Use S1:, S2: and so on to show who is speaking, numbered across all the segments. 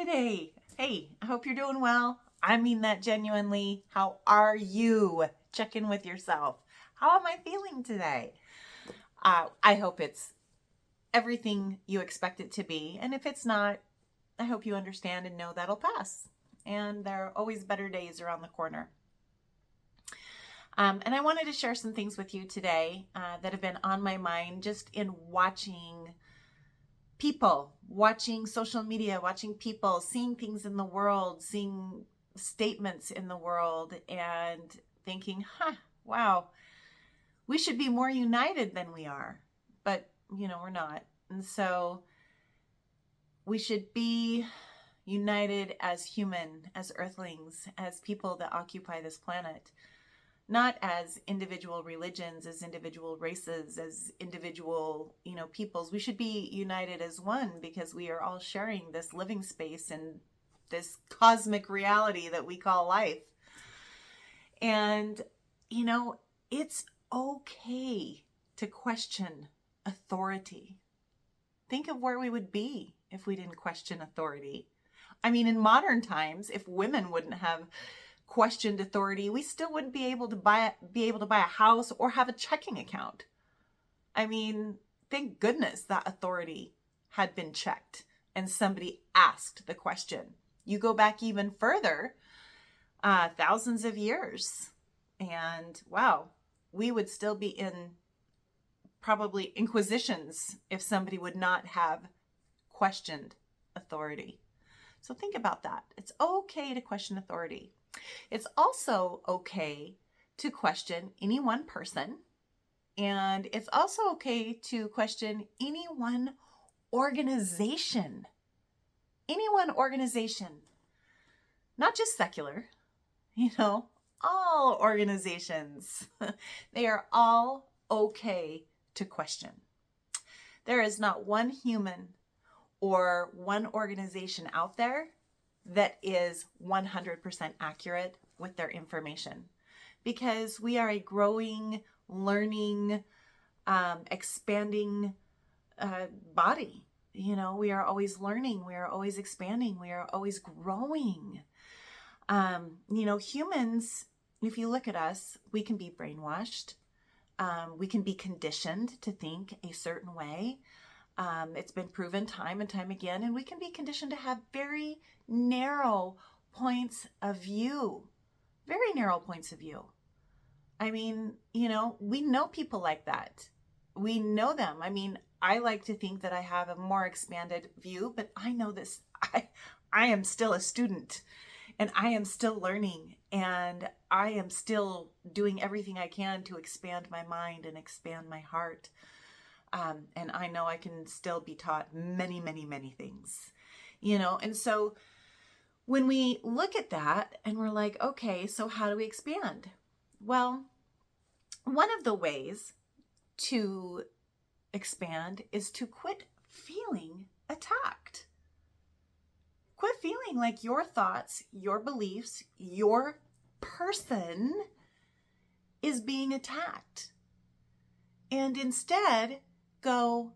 S1: Friday. Hey, I hope you're doing well. I mean that genuinely. How are you? Check in with yourself. How am I feeling today? I hope it's everything you expect it to be. And if it's not, I hope you understand and know that'll pass. And there are always better days around the corner. And I wanted to share some things with you today that have been on my mind just in watching people, watching social media, watching people, seeing things in the world, seeing statements in the world, and thinking, wow, we should be more united than we are. But, we're not. And so we should be united as human, as earthlings, as people that occupy this planet. Not as individual religions, as individual races, as individual, peoples. We should be united as one because we are all sharing this living space and this cosmic reality that we call life. And, it's okay to question authority. Think of where we would be if we didn't question authority. I mean, in modern times, if women wouldn't have questioned authority, we still wouldn't be able to buy a house or have a checking account. I mean, thank goodness that authority had been checked and somebody asked the question. You go back even further, thousands of years, and wow, we would still be in probably inquisitions if somebody would not have questioned authority. So think about that. It's okay to question authority. It's also okay to question any one person, and it's also okay to question any one organization. Any one organization, not just secular, all organizations. They are all okay to question. There is not one human or one organization out there that is 100% accurate with their information, because we are a growing, learning, expanding body. We are always learning, we are always expanding, we are always growing. Humans, if you look at us, we can be brainwashed. We can be conditioned to think a certain way. It's been proven time and time again, and we can be conditioned to have very narrow points of view, very narrow points of view. I mean, we know people like that. We know them. I mean, I like to think that I have a more expanded view, but I know this. I am still a student, and I am still learning, and I am still doing everything I can to expand my mind and expand my heart. And I know I can still be taught many, many, many things, and so when we look at that and we're like, okay, so how do we expand? Well, one of the ways to expand is to quit feeling attacked. Quit feeling like your thoughts, your beliefs, your person is being attacked. And instead go,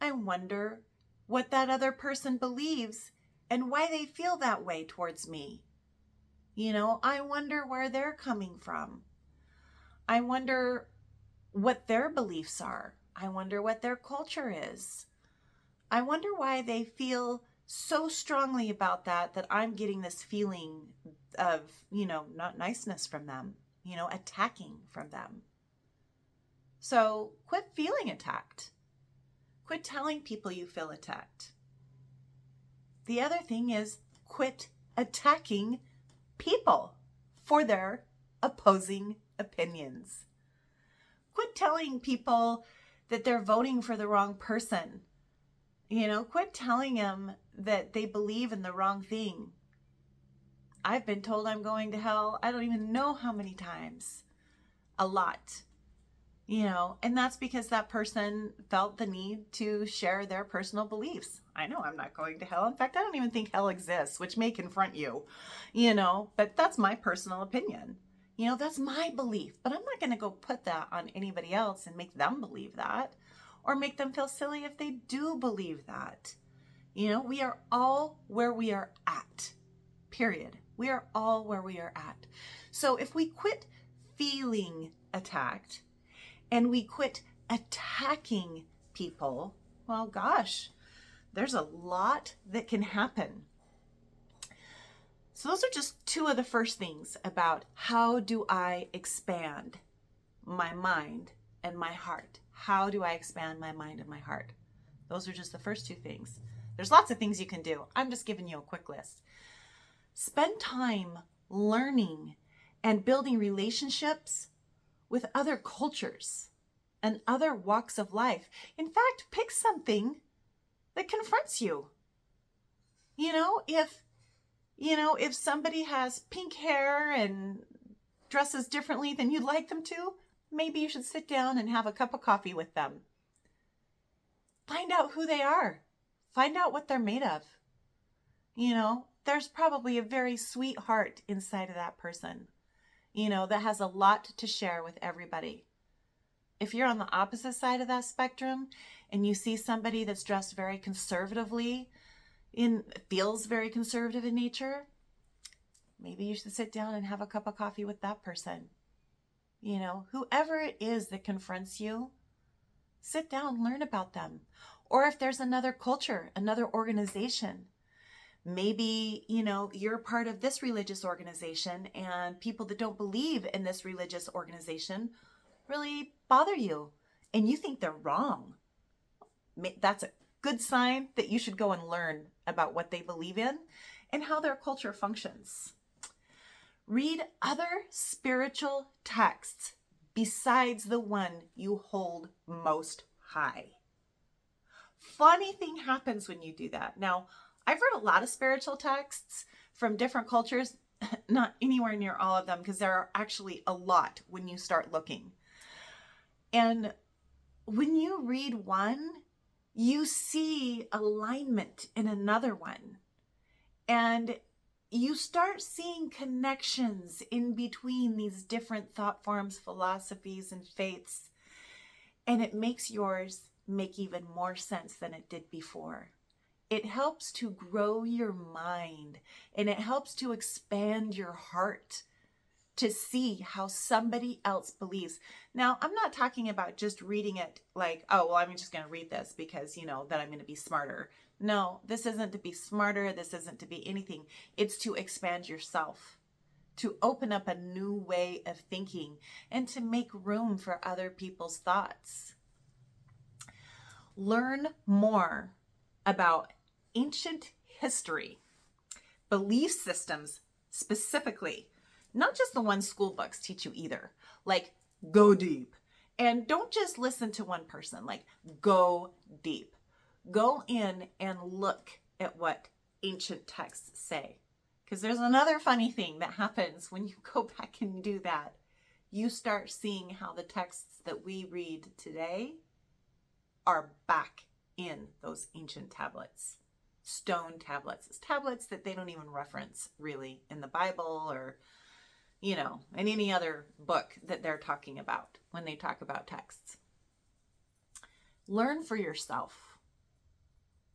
S1: I wonder what that other person believes and why they feel that way towards me. I wonder where they're coming from. I wonder what their beliefs are. I wonder what their culture is. I wonder why they feel so strongly about that I'm getting this feeling of, not niceness from them, attacking from them. So quit feeling attacked. Quit telling people you feel attacked. The other thing is quit attacking people for their opposing opinions. Quit telling people that they're voting for the wrong person. Quit telling them that they believe in the wrong thing. I've been told I'm going to hell, I don't even know how many times. A lot. And that's because that person felt the need to share their personal beliefs. I know I'm not going to hell. In fact, I don't even think hell exists, which may confront you, but that's my personal opinion. That's my belief, but I'm not going to go put that on anybody else and make them believe that or make them feel silly if they do believe that. We are all where we are at, period. We are all where we are at. So if we quit feeling attacked and we quit attacking people, well, gosh, there's a lot that can happen. So those are just two of the first things about how do I expand my mind and my heart? How do I expand my mind and my heart? Those are just the first two things. There's lots of things you can do. I'm just giving you a quick list. Spend time learning and building relationships with other cultures and other walks of life. In fact, pick something that confronts you. If somebody has pink hair and dresses differently than you'd like them to, maybe you should sit down and have a cup of coffee with them. Find out who they are. Find out what they're made of. There's probably a very sweet heart inside of that person, that has a lot to share with everybody. If you're on the opposite side of that spectrum and you see somebody that's dressed very conservatively, feels very conservative in nature, maybe you should sit down and have a cup of coffee with that person. Whoever it is that confronts you, sit down, learn about them. Or if there's another culture, another organization, maybe, you're part of this religious organization and people that don't believe in this religious organization really bother you and you think they're wrong. That's a good sign that you should go and learn about what they believe in and how their culture functions. Read other spiritual texts besides the one you hold most high. Funny thing happens when you do that. Now, I've read a lot of spiritual texts from different cultures, not anywhere near all of them, because there are actually a lot when you start looking. And when you read one, you see alignment in another one. And you start seeing connections in between these different thought forms, philosophies, and faiths. And it makes yours make even more sense than it did before. It helps to grow your mind and it helps to expand your heart to see how somebody else believes. Now, I'm not talking about just reading it like, oh, well, I'm just going to read this because, that I'm going to be smarter. No, this isn't to be smarter. This isn't to be anything. It's to expand yourself, to open up a new way of thinking and to make room for other people's thoughts. Learn more about ancient history, belief systems specifically, not just the ones school books teach you either. Like, go deep. And don't just listen to one person, like, go deep. Go in and look at what ancient texts say. Because there's another funny thing that happens when you go back and do that. You start seeing how the texts that we read today are back in those ancient tablets. Stone tablets. It's tablets that they don't even reference really in the Bible or, in any other book that they're talking about when they talk about texts. Learn for yourself.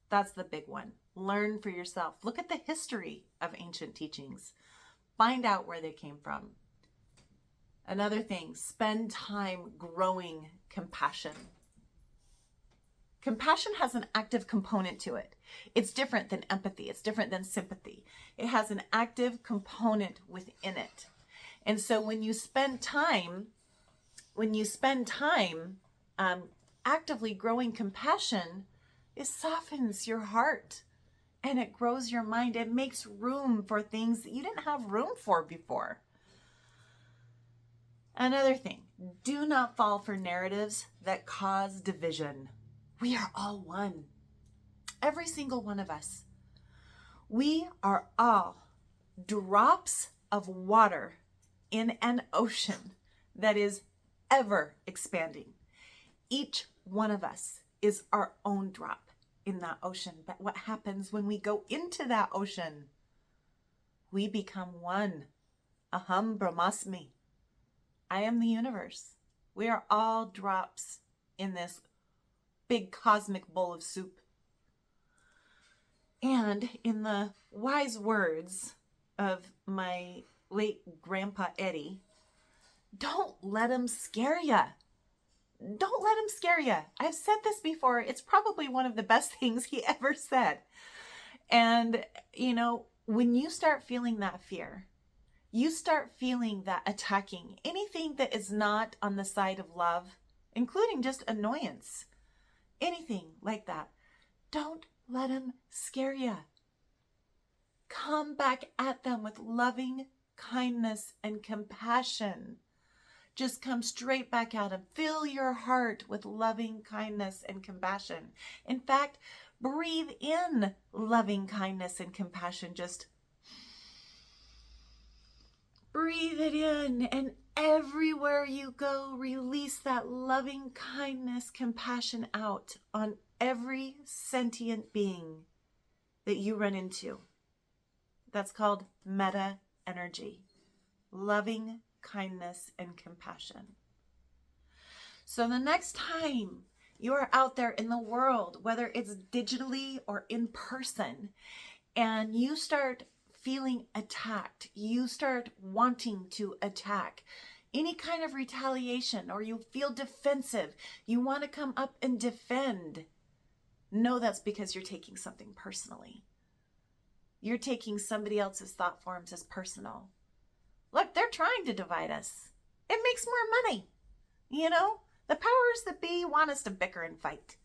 S1: That's the big one. Learn for yourself. Look at the history of ancient teachings. Find out where they came from. Another thing, spend time growing compassion. Compassion has an active component to it. It's different than empathy. It's different than sympathy. It has an active component within it. And so when you spend time actively growing compassion, it softens your heart and it grows your mind. It makes room for things that you didn't have room for before. Another thing, do not fall for narratives that cause division. We are all one. Every single one of us. We are all drops of water in an ocean that is ever expanding. Each one of us is our own drop in that ocean. But what happens when we go into that ocean? We become one. Aham Brahmasmi. I am the universe. We are all drops in this big cosmic bowl of soup. And in the wise words of my late grandpa Eddie, don't let them scare you. Don't let them scare you. I've said this before. It's probably one of the best things he ever said. And, when you start feeling that fear, you start feeling that attacking, anything that is not on the side of love, including just annoyance, anything like that, don't let them scare you. Come back at them with loving kindness and compassion. Just come straight back at them. Fill your heart with loving kindness and compassion. In fact, breathe in loving kindness and compassion. Just breathe it in, and everywhere you go, release that loving kindness, compassion out on every sentient being that you run into. That's called meta energy. Loving kindness and compassion. So the next time you are out there in the world, whether it's digitally or in person, and you start feeling attacked, you start wanting to attack, any kind of retaliation, or you feel defensive, you want to come up and defend, know that's because you're taking something personally. You're taking somebody else's thought forms as personal. Look, they're trying to divide us. It makes more money. The powers that be want us to bicker and fight.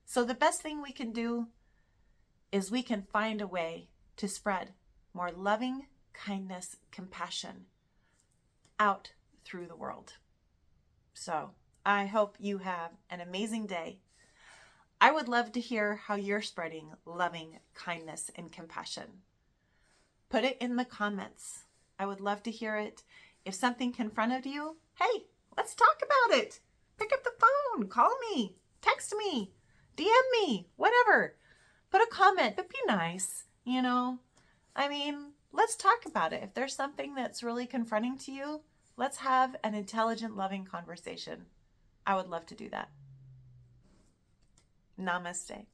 S1: So the best thing we can do is we can find a way to spread more loving kindness, compassion out through the world. So I hope you have an amazing day. I would love to hear how you're spreading loving kindness and compassion. Put it in the comments. I would love to hear it. If something confronted you, hey, let's talk about it. Pick up the phone, call me, text me, DM me, whatever. Put a comment, but be nice, let's talk about it. If there's something that's really confronting to you, let's have an intelligent, loving conversation. I would love to do that. Namaste.